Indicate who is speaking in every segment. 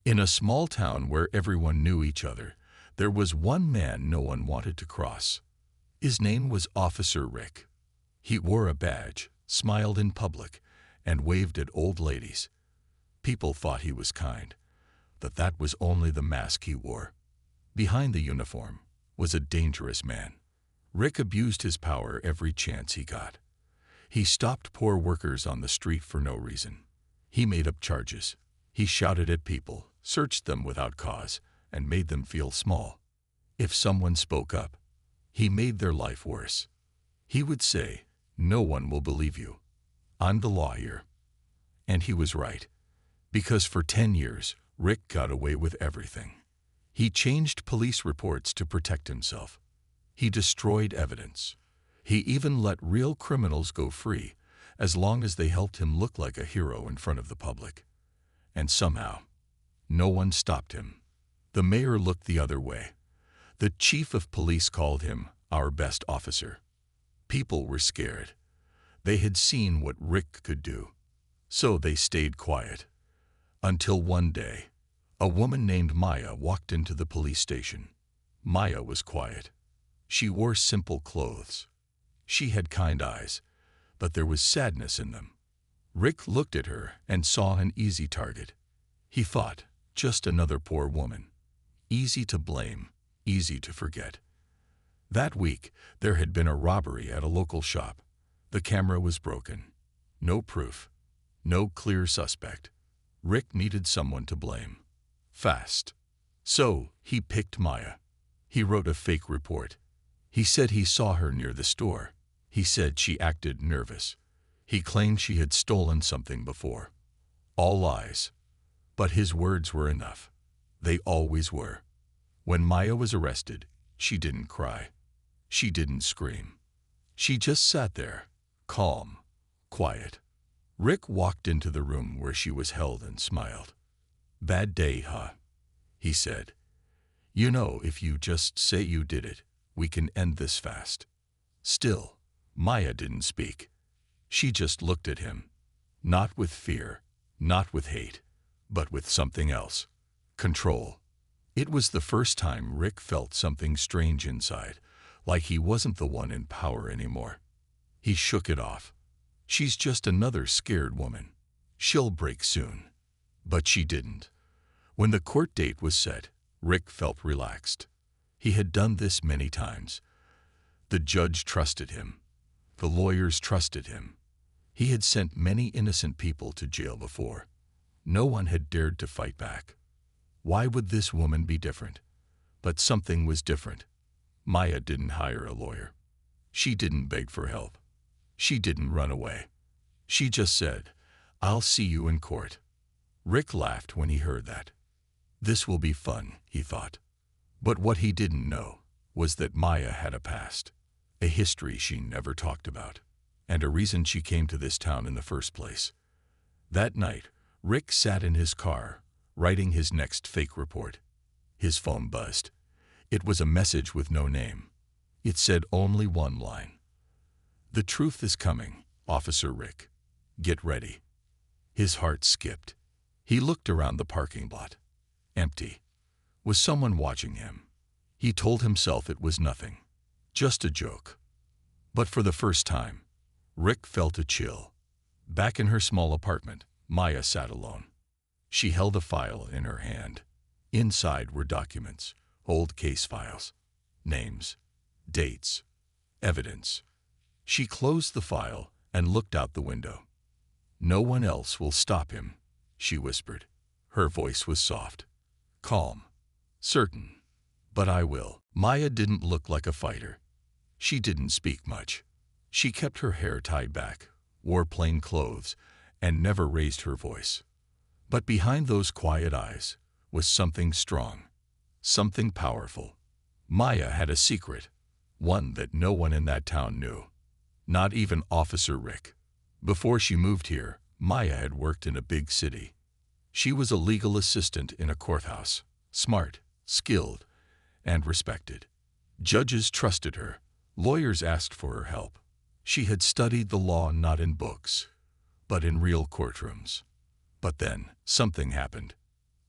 Speaker 1: In a small town where everyone knew each other, there was one man no one wanted to cross. His name was Officer Rick. He wore a badge, smiled in public, and waved at old ladies. People thought he was kind, but that was only the mask he wore. Behind the uniform was a dangerous man. Rick abused his power every chance he got. He stopped poor workers on the street for no reason. He made up charges. He shouted at people, searched them without cause, and made them feel small. If someone spoke up, he made their life worse. He would say, "No one will believe you. I'm the law here." And he was right, because for 10 years, Rick got away with everything. He changed police reports to protect himself. He destroyed evidence. He even let real criminals go free, as long as they helped him look like a hero in front of the public. And somehow, no one stopped him. The mayor looked the other way. The chief of police called him our best officer. People were scared. They had seen what Rick could do. So they stayed quiet. Until one day, a woman named Maya walked into the police station. Maya was quiet. She wore simple clothes. She had kind eyes, but there was sadness in them. Rick looked at her and saw an easy target. He thought, just another poor woman. Easy to blame, easy to forget. That week, there had been a robbery at a local shop. The camera was broken. No proof. No clear suspect. Rick needed someone to blame. Fast. So, he picked Maya. He wrote a fake report. He said he saw her near the store. He said she acted nervous. He claimed she had stolen something before. All lies. But his words were enough. They always were. When Maya was arrested, she didn't cry. She didn't scream. She just sat there, calm, quiet. Rick walked into the room where she was held and smiled. "Bad day, huh?" he said. "You know, if you just say you did it, we can end this fast." Still, Maya didn't speak. She just looked at him. Not with fear, not with hate, but with something else. Control. It was the first time Rick felt something strange inside, like he wasn't the one in power anymore. He shook it off. She's just another scared woman. She'll break soon. But she didn't. When the court date was set, Rick felt relaxed. He had done this many times. The judge trusted him. The lawyers trusted him. He had sent many innocent people to jail before. No one had dared to fight back. Why would this woman be different? But something was different. Maya didn't hire a lawyer. She didn't beg for help. She didn't run away. She just said, "I'll see you in court." Rick laughed when he heard that. This will be fun, he thought. But what he didn't know was that Maya had a past, a history she never talked about, and a reason she came to this town in the first place. That night, Rick sat in his car, writing his next fake report. His phone buzzed. It was a message with no name. It said only one line. "The truth is coming, Officer Rick. Get ready." His heart skipped. He looked around the parking lot. Empty. Was someone watching him? He told himself it was nothing. Just a joke. But for the first time, Rick felt a chill. Back in her small apartment, Maya sat alone. She held a file in her hand. Inside were documents, old case files, names, dates, evidence. She closed the file and looked out the window. "No one else will stop him," she whispered. Her voice was soft, calm, certain. "But I will." Maya didn't look like a fighter. She didn't speak much. She kept her hair tied back, wore plain clothes, and never raised her voice. But behind those quiet eyes was something strong, something powerful. Maya had a secret, one that no one in that town knew. Not even Officer Rick. Before she moved here, Maya had worked in a big city. She was a legal assistant in a courthouse, smart, skilled, and respected. Judges trusted her. Lawyers asked for her help. She had studied the law not in books, but in real courtrooms. But then, something happened.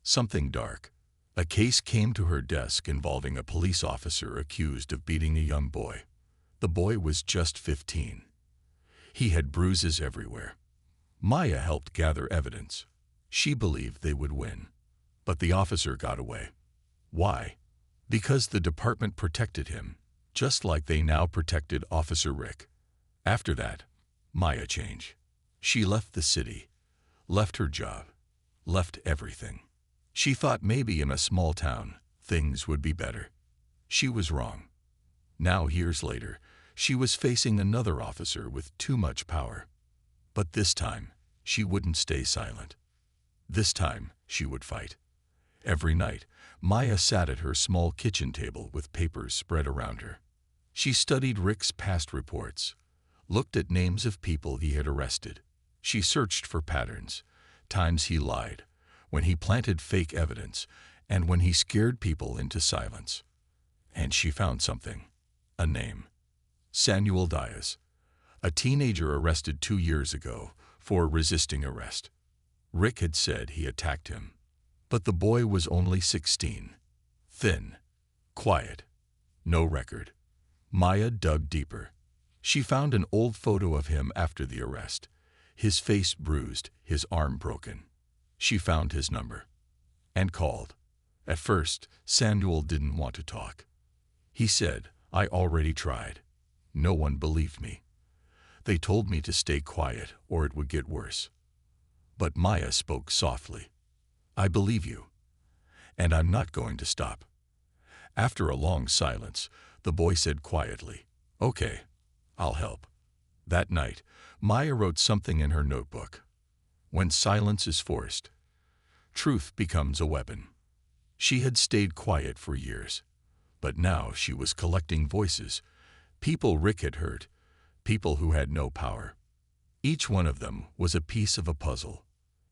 Speaker 1: something dark. A case came to her desk involving a police officer accused of beating a young boy. The boy was just 15. He had bruises everywhere. Maya helped gather evidence. She believed they would win. But the officer got away. Why? Because the department protected him, just like they now protected Officer Rick. After that, Maya changed. She left the city, left her job, left everything. She thought maybe in a small town, things would be better. She was wrong. Now, years later, she was facing another officer with too much power. But this time, she wouldn't stay silent. This time, she would fight. Every night, Maya sat at her small kitchen table with papers spread around her. She studied Rick's past reports, looked at names of people he had arrested. She searched for patterns, times he lied, when he planted fake evidence, and when he scared people into silence. And she found something. A name. Samuel Diaz, a teenager arrested 2 years ago for resisting arrest. Rick had said he attacked him. But the boy was only 16. Thin. Quiet. No record. Maya dug deeper. She found an old photo of him after the arrest. His face bruised, his arm broken. She found his number and called. At first, Samuel didn't want to talk. He said, "I already tried. No one believed me. They told me to stay quiet or it would get worse." But Maya spoke softly. "I believe you, and I'm not going to stop." After a long silence, the boy said quietly, "Okay, I'll help." That night, Maya wrote something in her notebook. When silence is forced, truth becomes a weapon. She had stayed quiet for years, but now she was collecting voices, people Rick had hurt, people who had no power. Each one of them was a piece of a puzzle,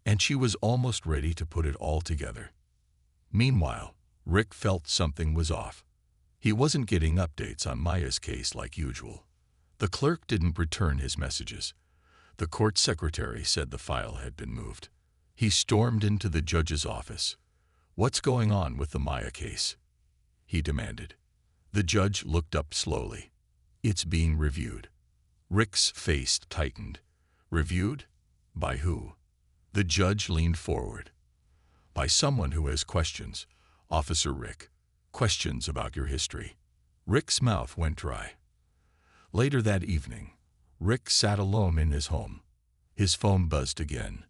Speaker 1: and she was almost ready to put it all together. Meanwhile, Rick felt something was off. He wasn't getting updates on Maya's case like usual. The clerk didn't return his messages. The court secretary said the file had been moved. He stormed into the judge's office. "What's going on with the Maya case?" he demanded. The judge looked up slowly. "It's being reviewed." Rick's face tightened. "Reviewed? By who?" The judge leaned forward. "By someone who has questions, Officer Rick. Questions about your history." Rick's mouth went dry. Later that evening, Rick sat alone in his home. His phone buzzed again.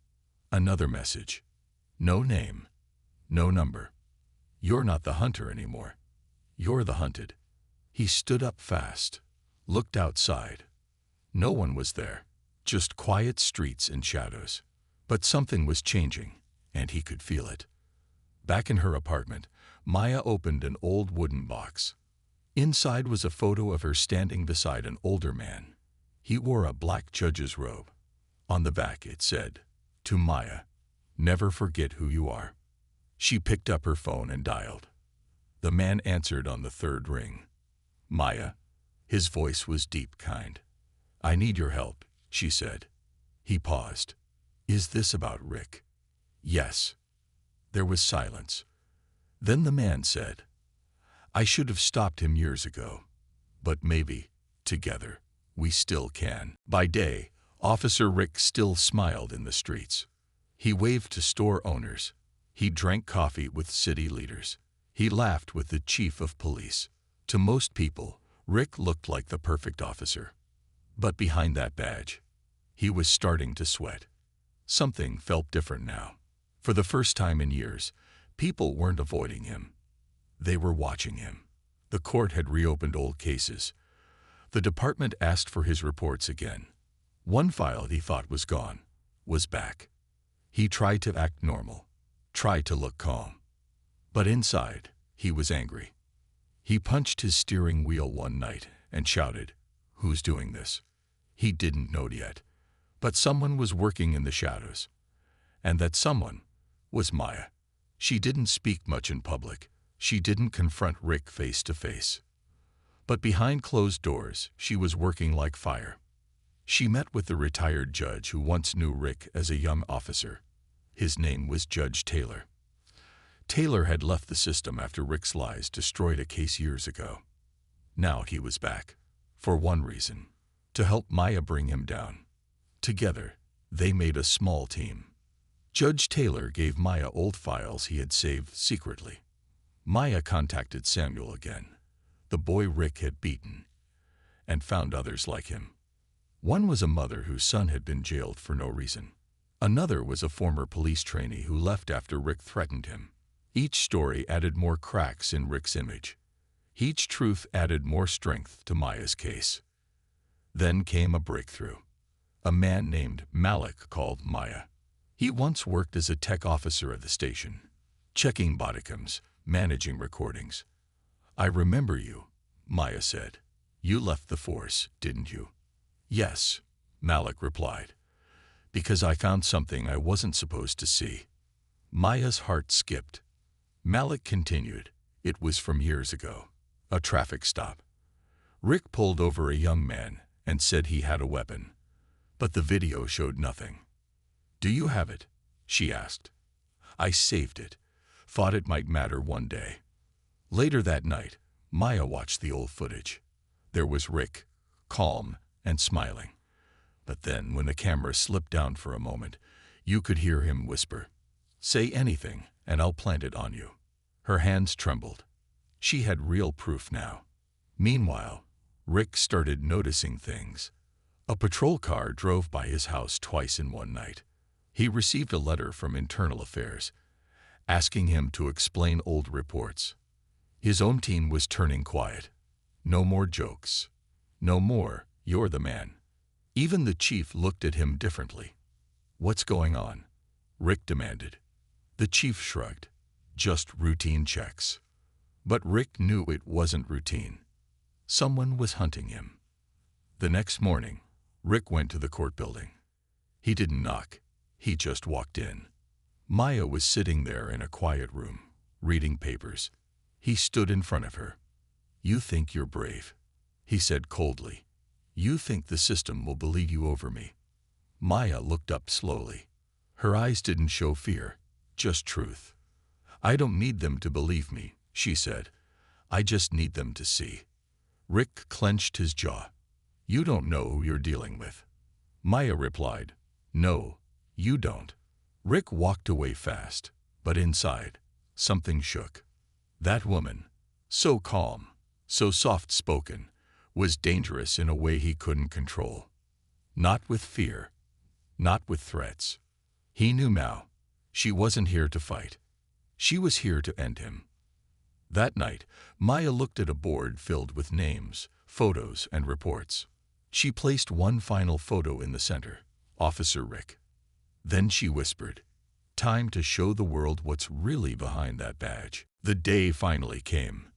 Speaker 1: Another message. No name. No number. "You're not the hunter anymore. You're the hunted." He stood up fast, looked outside. No one was there, just quiet streets and shadows. But something was changing, and he could feel it. Back in her apartment, Maya opened an old wooden box. Inside was a photo of her standing beside an older man. He wore a black judge's robe. On the back it said, "To Maya, never forget who you are." She picked up her phone and dialed. The man answered on the third ring. "Maya." His voice was deep, kind. "I need your help," she said. He paused. "Is this about Rick?" "Yes." There was silence. Then the man said, "I should have stopped him years ago. But maybe, together, we still can." By day, Officer Rick still smiled in the streets. He waved to store owners. He drank coffee with city leaders. He laughed with the chief of police. To most people, Rick looked like the perfect officer. But behind that badge, he was starting to sweat. Something felt different now. For the first time in years, people weren't avoiding him. They were watching him. The court had reopened old cases. The department asked for his reports again. One file he thought was gone was back. He tried to act normal, tried to look calm. But inside, he was angry. He punched his steering wheel one night and shouted, "Who's doing this?" He didn't know yet, but someone was working in the shadows. And that someone was Maya. She didn't speak much in public. She didn't confront Rick face to face. But behind closed doors, she was working like fire. She met with the retired judge who once knew Rick as a young officer. His name was Judge Taylor. Taylor had left the system after Rick's lies destroyed a case years ago. Now he was back, for one reason: to help Maya bring him down. Together, they made a small team. Judge Taylor gave Maya old files he had saved secretly. Maya contacted Samuel again, the boy Rick had beaten, and found others like him. One was a mother whose son had been jailed for no reason. Another was a former police trainee who left after Rick threatened him. Each story added more cracks in Rick's image. Each truth added more strength to Maya's case. Then came a breakthrough. A man named Malik called Maya. He once worked as a tech officer at the station, checking bodycams, managing recordings. "I remember you," Maya said. "You left the force, didn't you?" "Yes," Malik replied, "because I found something I wasn't supposed to see." Maya's heart skipped. Malik continued, "It was from years ago. A traffic stop. Rick pulled over a young man and said he had a weapon, but the video showed nothing." "Do you have it?" she asked. "I saved it. Thought it might matter one day." Later that night, Maya watched the old footage. There was Rick, calm and smiling. But then, when the camera slipped down for a moment, you could hear him whisper, "Say anything, and I'll plant it on you." Her hands trembled. She had real proof now. Meanwhile, Rick started noticing things. A patrol car drove by his house twice in one night. He received a letter from Internal Affairs, asking him to explain old reports. His own team was turning quiet. No more jokes. No more, "You're the man." Even the chief looked at him differently. "What's going on?" Rick demanded. The chief shrugged. "Just routine checks." But Rick knew it wasn't routine. Someone was hunting him. The next morning, Rick went to the court building. He didn't knock. He just walked in. Maya was sitting there in a quiet room, reading papers. He stood in front of her. "You think you're brave," he said coldly. "You think the system will believe you over me." Maya looked up slowly. Her eyes didn't show fear, just truth. "I don't need them to believe me," she said. "I just need them to see." Rick clenched his jaw. "You don't know who you're dealing with." Maya replied, "No, you don't." Rick walked away fast, but inside, something shook. That woman, so calm, so soft-spoken, was dangerous in a way he couldn't control. Not with fear, not with threats. He knew now, she wasn't here to fight. She was here to end him. That night, Maya looked at a board filled with names, photos, and reports. She placed one final photo in the center, Officer Rick. Then she whispered, "Time to show the world what's really behind that badge." The day finally came.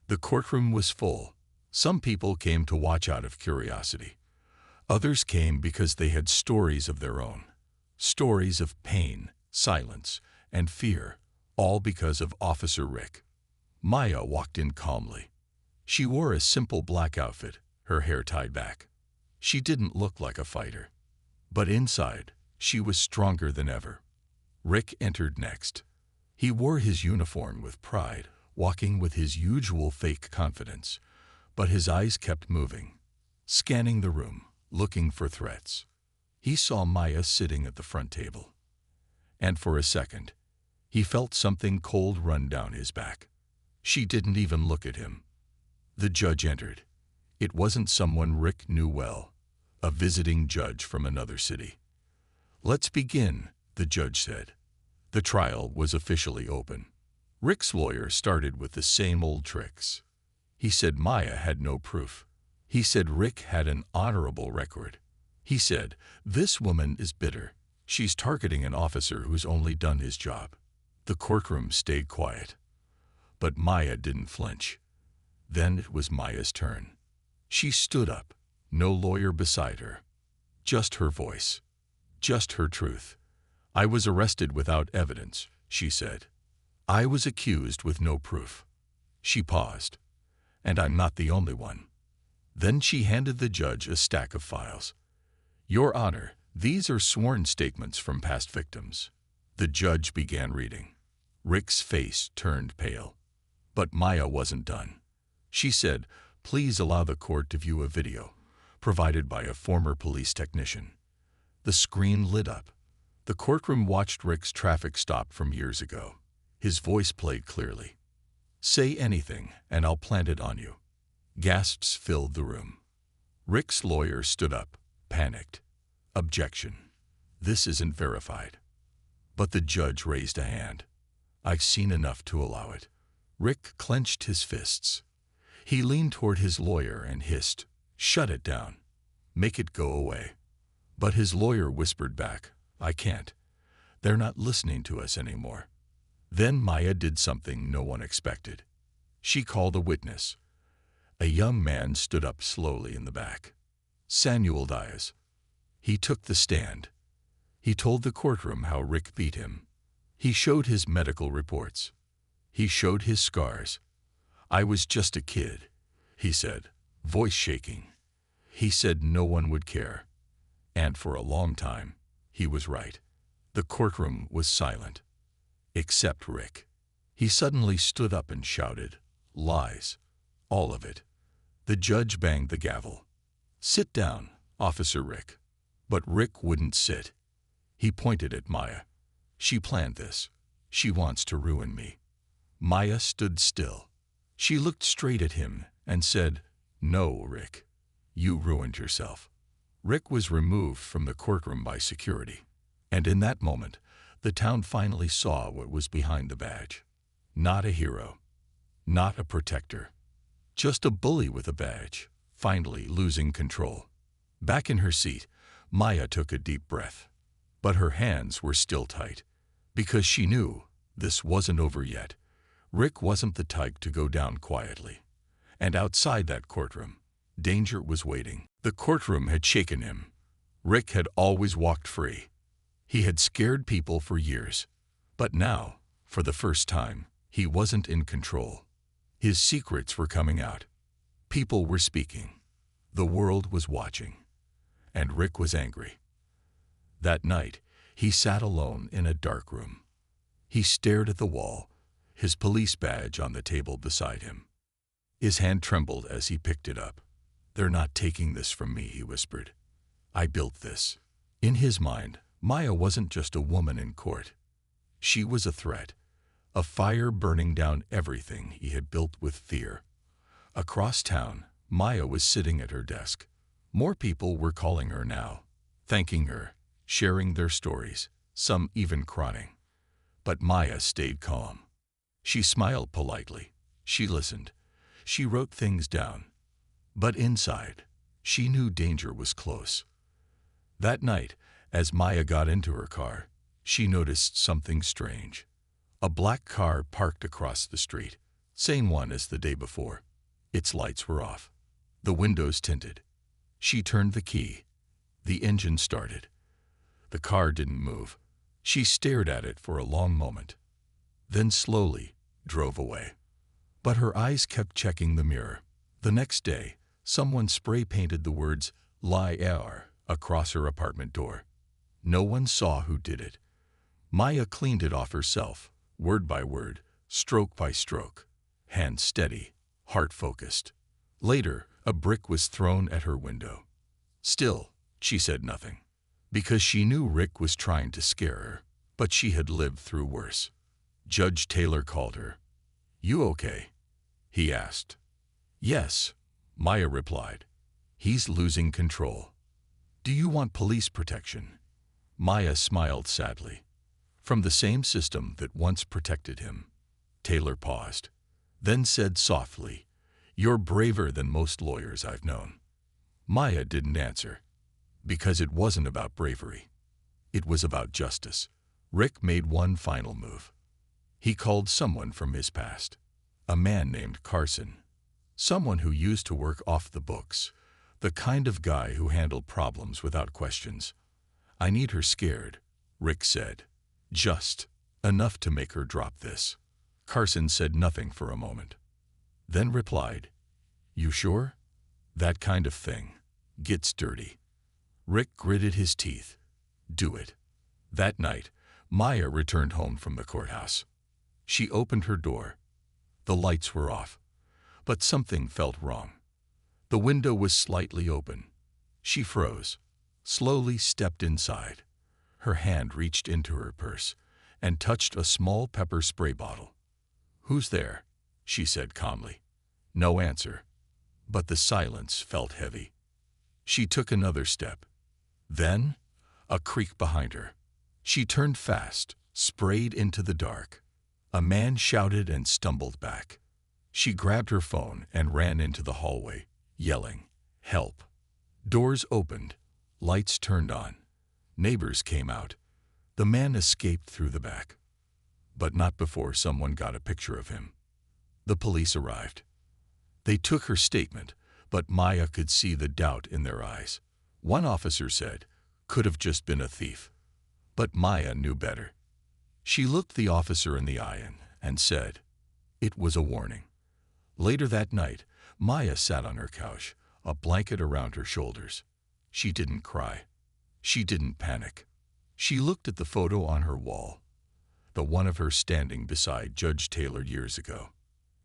Speaker 1: The courtroom was full. Some people came to watch out of curiosity. Others came because they had stories of their own. Stories of pain, silence, and fear, all because of Officer Rick. Maya walked in calmly. She wore a simple black outfit, her hair tied back. She didn't look like a fighter. But inside, she was stronger than ever. Rick entered next. He wore his uniform with pride, walking with his usual fake confidence. But his eyes kept moving, scanning the room, looking for threats. He saw Maya sitting at the front table. And for a second, he felt something cold run down his back. She didn't even look at him. The judge entered. It wasn't someone Rick knew well, a visiting judge from another city. "Let's begin," the judge said. The trial was officially open. Rick's lawyer started with the same old tricks. He said Maya had no proof. He said Rick had an honorable record. He said, "This woman is bitter. She's targeting an officer who's only done his job." The courtroom stayed quiet. But Maya didn't flinch. Then it was Maya's turn. She stood up, no lawyer beside her. Just her voice. Just her truth. "I was arrested without evidence," she said. "I was accused with no proof." She paused. "And I'm not the only one." Then she handed the judge a stack of files. "Your Honor, these are sworn statements from past victims." The judge began reading. Rick's face turned pale. But Maya wasn't done. She said, "Please allow the court to view a video provided by a former police technician." The screen lit up. The courtroom watched Rick's traffic stop from years ago. His voice played clearly. "Say anything, and I'll plant it on you." Gasps filled the room. Rick's lawyer stood up, panicked. "Objection. This isn't verified." But the judge raised a hand. "I've seen enough to allow it." Rick clenched his fists. He leaned toward his lawyer and hissed, "Shut it down. Make it go away." But his lawyer whispered back, "I can't. They're not listening to us anymore." Then Maya did something no one expected. She called a witness. A young man stood up slowly in the back. Samuel Diaz. He took the stand. He told the courtroom how Rick beat him. He showed his medical reports. He showed his scars. "I was just a kid," he said, voice shaking. He said no one would care. And for a long time, he was right. The courtroom was silent. Except Rick. He suddenly stood up and shouted, "Lies. All of it." The judge banged the gavel. "Sit down, Officer Rick." But Rick wouldn't sit. He pointed at Maya. "She planned this. She wants to ruin me." Maya stood still. She looked straight at him and said, "No, Rick. You ruined yourself." Rick was removed from the courtroom by security. And in that moment, the town finally saw what was behind the badge. Not a hero. Not a protector. Just a bully with a badge, finally losing control. Back in her seat, Maya took a deep breath. But her hands were still tight, because she knew this wasn't over yet. Rick wasn't the type to go down quietly. And outside that courtroom, danger was waiting. The courtroom had shaken him. Rick had always walked free. He had scared people for years. But now, for the first time, he wasn't in control. His secrets were coming out. People were speaking. The world was watching. And Rick was angry. That night, he sat alone in a dark room. He stared at the wall, his police badge on the table beside him. His hand trembled as he picked it up. "They're not taking this from me," he whispered. "I built this." In his mind, Maya wasn't just a woman in court. She was a threat, a fire burning down everything he had built with fear. Across town, Maya was sitting at her desk. More people were calling her now, thanking her, sharing their stories, some even crying. But Maya stayed calm. She smiled politely. She listened. She wrote things down. But inside, she knew danger was close. That night, as Maya got into her car, she noticed something strange. A black car parked across the street, same one as the day before. Its lights were off. The windows tinted. She turned the key. The engine started. The car didn't move. She stared at it for a long moment, then slowly drove away. But her eyes kept checking the mirror. The next day, someone spray-painted the words "Liar" across her apartment door. No one saw who did it. Maya cleaned it off herself, word by word, stroke by stroke, hands steady, heart focused. Later, a brick was thrown at her window. Still, she said nothing, because she knew Rick was trying to scare her, but she had lived through worse. Judge Taylor called her. "You okay?" he asked. "Yes," Maya replied. "He's losing control." "Do you want police protection?" Maya smiled sadly. "From the same system that once protected him." Taylor paused, then said softly, "You're braver than most lawyers I've known." Maya didn't answer, because it wasn't about bravery. It was about justice. Rick made one final move. He called someone from his past, a man named Carson, someone who used to work off the books, the kind of guy who handled problems without questions. "I need her scared," Rick said. "Just enough to make her drop this." Carson said nothing for a moment, then replied, "You sure? That kind of thing gets dirty." Rick gritted his teeth. "Do it." That night, Maya returned home from the courthouse. She opened her door. The lights were off, but something felt wrong. The window was slightly open. She froze, slowly stepped inside. Her hand reached into her purse and touched a small pepper spray bottle. "Who's there?" she said calmly. No answer, but the silence felt heavy. She took another step. Then, a creak behind her. She turned fast, sprayed into the dark. A man shouted and stumbled back. She grabbed her phone and ran into the hallway, yelling, "Help!" Doors opened, lights turned on. Neighbors came out. The man escaped through the back, but not before someone got a picture of him. The police arrived. They took her statement, but Maya could see the doubt in their eyes. One officer said, "Could have just been a thief." But Maya knew better. She looked the officer in the eye and said, "It was a warning." Later that night, Maya sat on her couch, a blanket around her shoulders. She didn't cry. She didn't panic. She looked at the photo on her wall, the one of her standing beside Judge Taylor years ago,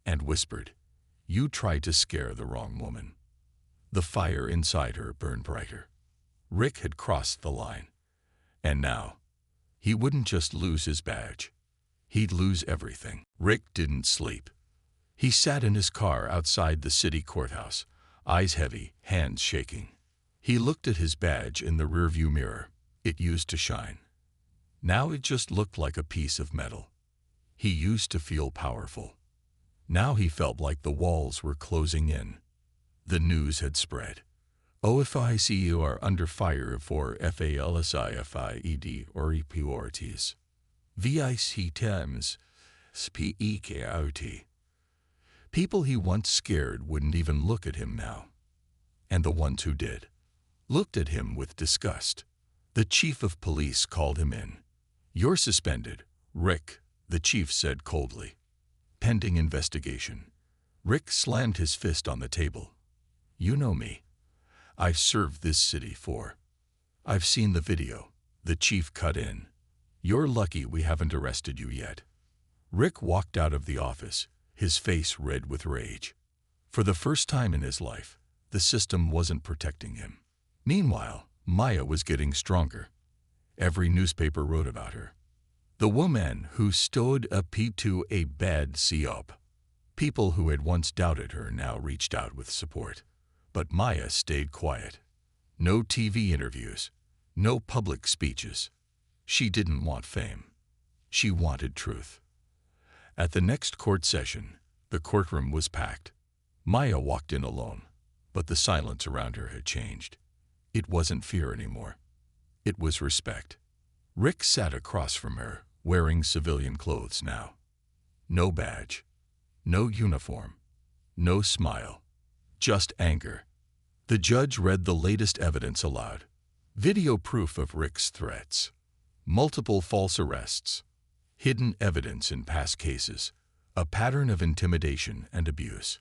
Speaker 1: and whispered, "You tried to scare the wrong woman." The fire inside her burned brighter. Rick had crossed the line. And now, he wouldn't just lose his badge. He'd lose everything. Rick didn't sleep. He sat in his car outside the city courthouse, eyes heavy, hands shaking. He looked at his badge in the rearview mirror. It used to shine. Now it just looked like a piece of metal. He used to feel powerful. Now he felt like the walls were closing in. The news had spread. OFICU are under fire for FALSIFIED or EPORTs. VIC TEMS SPEKOT. People he once scared wouldn't even look at him now. And the ones who did looked at him with disgust. The chief of police called him in. "You're suspended, Rick," the chief said coldly. "Pending investigation." Rick slammed his fist on the table. "You know me. I've served this city for. I've seen the video," the chief cut in. "You're lucky we haven't arrested you yet." Rick walked out of the office, his face red with rage. For the first time in his life, the system wasn't protecting him. Meanwhile, Maya was getting stronger. Every newspaper wrote about her. The woman who stood up to a bad job. People who had once doubted her now reached out with support. But Maya stayed quiet. No TV interviews, no public speeches. She didn't want fame. She wanted truth. At the next court session, the courtroom was packed. Maya walked in alone, but the silence around her had changed. It wasn't fear anymore. It was respect. Rick sat across from her, wearing civilian clothes now. No badge, no uniform, no smile, just anger. The judge read the latest evidence aloud. Video proof of Rick's threats, multiple false arrests, hidden evidence in past cases, a pattern of intimidation and abuse.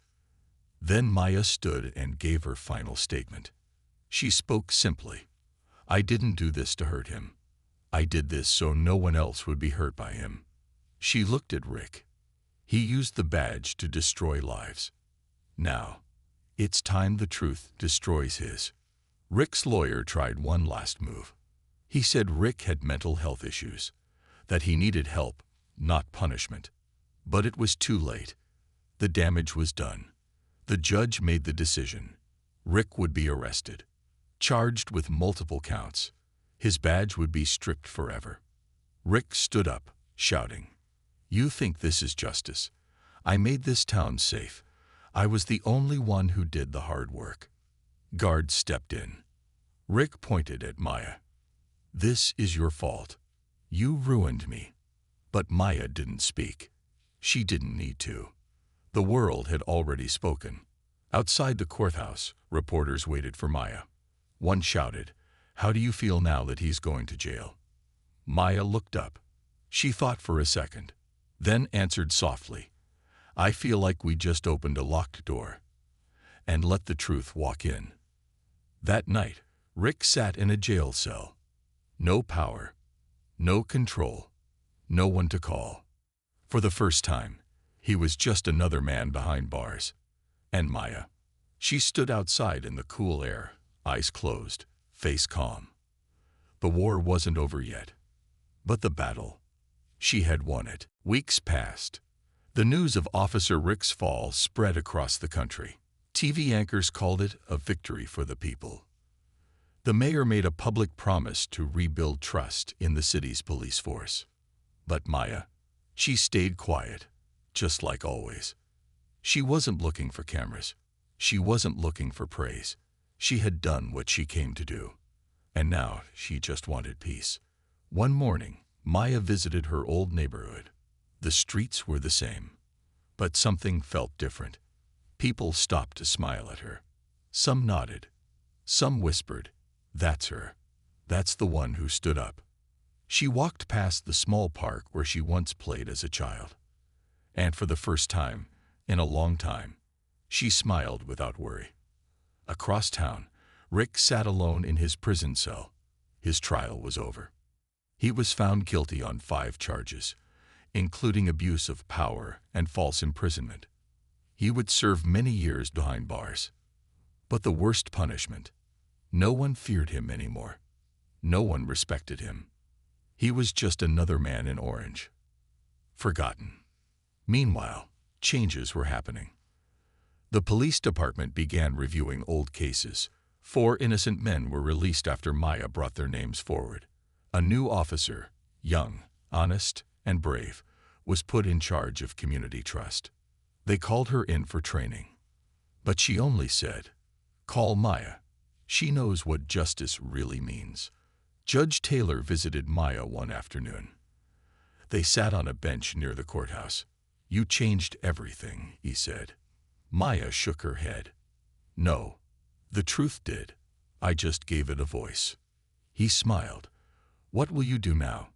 Speaker 1: Then Maya stood and gave her final statement. She spoke simply. "I didn't do this to hurt him. I did this so no one else would be hurt by him." She looked at Rick. He used the badge to destroy lives. Now, it's time the truth destroys his. Rick's lawyer tried one last move. He said Rick had mental health issues, that he needed help, not punishment. But it was too late. The damage was done. The judge made the decision. Rick would be arrested, charged with multiple counts. His badge would be stripped forever. Rick stood up, shouting, "You think this is justice? I made this town safe. I was the only one who did the hard work." Guards stepped in. Rick pointed at Maya. "This is your fault. You ruined me." But Maya didn't speak. She didn't need to. The world had already spoken. Outside the courthouse, reporters waited for Maya. One shouted, "How do you feel now that he's going to jail?" Maya looked up. She thought for a second, then answered softly, "I feel like we just opened a locked door and let the truth walk in." That night, Rick sat in a jail cell. No power, no control, no one to call. For the first time, he was just another man behind bars. And Maya, she stood outside in the cool air, eyes closed, face calm. The war wasn't over yet. But the battle, she had won it. Weeks passed. The news of Officer Rick's fall spread across the country. TV anchors called it a victory for the people. The mayor made a public promise to rebuild trust in the city's police force. But Maya, she stayed quiet, just like always. She wasn't looking for cameras. She wasn't looking for praise. She had done what she came to do. And now she just wanted peace. One morning, Maya visited her old neighborhood. The streets were the same, but something felt different. People stopped to smile at her. Some nodded. Some whispered, "That's her. That's the one who stood up." She walked past the small park where she once played as a child. And for the first time, in a long time, she smiled without worry. Across town, Rick sat alone in his prison cell. His trial was over. He was found guilty on 5 charges, including abuse of power and false imprisonment. He would serve many years behind bars. But the worst punishment, no one feared him anymore. No one respected him. He was just another man in orange. Forgotten. Meanwhile, changes were happening. The police department began reviewing old cases. 4 innocent men were released after Maya brought their names forward. A new officer, young, honest, and brave, was put in charge of community trust. They called her in for training. But she only said, "Call Maya. She knows what justice really means." Judge Taylor visited Maya one afternoon. They sat on a bench near the courthouse. "You changed everything," he said. Maya shook her head. "No, the truth did. I just gave it a voice." He smiled. "What will you do now?"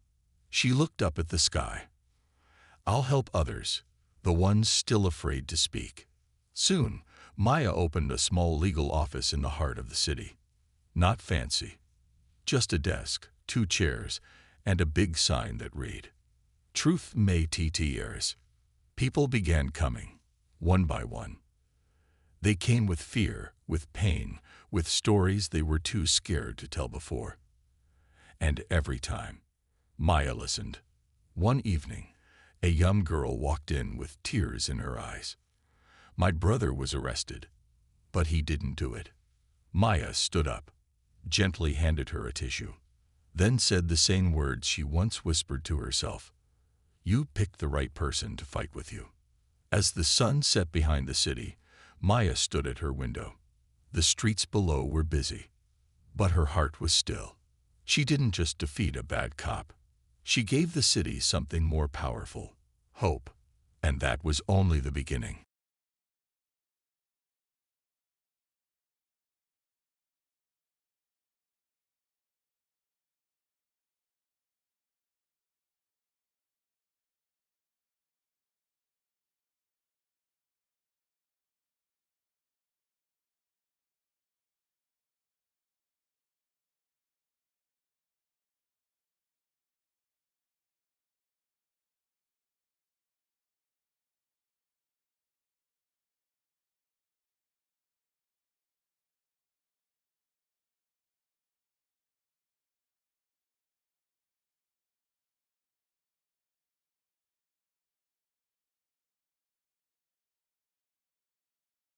Speaker 1: She looked up at the sky. "I'll help others, the ones still afraid to speak." Soon, Maya opened a small legal office in the heart of the city. Not fancy. Just a desk, 2 chairs, and a big sign that read, "Truth may TTers." People began coming, one by one. They came with fear, with pain, with stories they were too scared to tell before. And every time, Maya listened. One evening, a young girl walked in with tears in her eyes. "My brother was arrested, but he didn't do it." Maya stood up, gently handed her a tissue, then said the same words she once whispered to herself. "You picked the right person to fight with you." As the sun set behind the city, Maya stood at her window. The streets below were busy, but her heart was still. She didn't just defeat a bad cop. She gave the city something more powerful, hope. And that was only the beginning.